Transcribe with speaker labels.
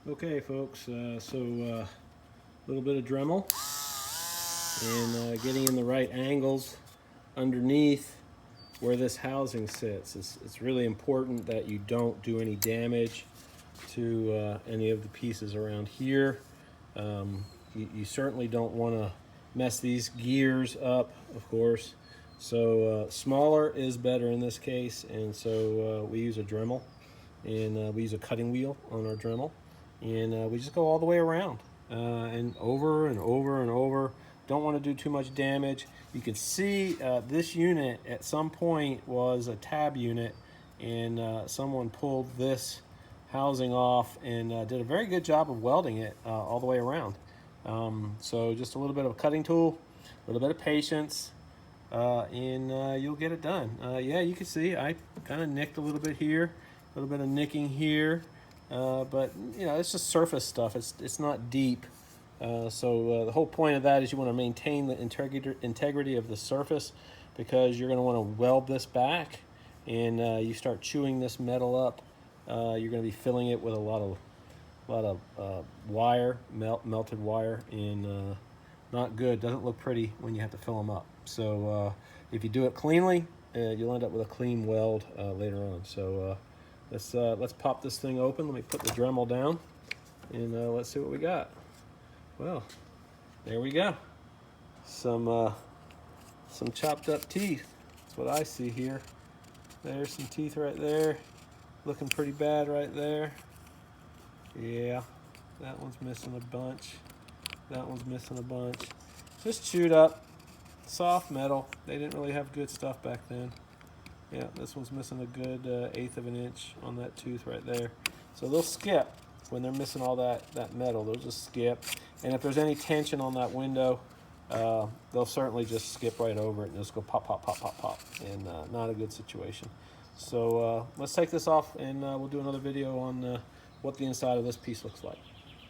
Speaker 1: Okay, folks, a little bit of Dremel and getting in the right angles underneath where this housing sits. It's really important that you don't do any damage to any of the pieces around here. You certainly don't want to mess these gears up, of course. So smaller is better in this case, and so we use a Dremel, and we use a cutting wheel on our Dremel. And we just go all the way around and over and over and over. Don't want to do too much damage. You can see this unit at some point was a tab unit, and someone pulled this housing off and did a very good job of welding it all the way around. So just a little bit of a cutting tool, a little bit of patience, and you'll get it done. Yeah, you can see I kind of nicked a little bit here, a little bit of nicking here. But you know, it's just surface stuff. It's not deep. So the whole point of that is you want to maintain the integrity of the surface, because you're going to want to weld this back, and you start chewing this metal up. You're going to be filling it with a lot of wire, melted wire, and not good. Doesn't look pretty when you have to fill them up. So if you do it cleanly, you'll end up with a clean weld later on. So let's pop this thing open. Let me put the Dremel down, and let's see what we got. Well, there we go. Some chopped up teeth. That's what I see here. There's some teeth right there. Looking pretty bad right there. Yeah, that one's missing a bunch. That one's missing a bunch. Just chewed up, soft metal. They didn't really have good stuff back then. Yeah, this one's missing a good 1/8 of an inch on that tooth right there. So they'll skip when they're missing all that metal. They'll just skip. And if there's any tension on that window, they'll certainly just skip right over it and just go pop, pop, pop, pop, pop. And not a good situation. So let's take this off, and we'll do another video on what the inside of this piece looks like.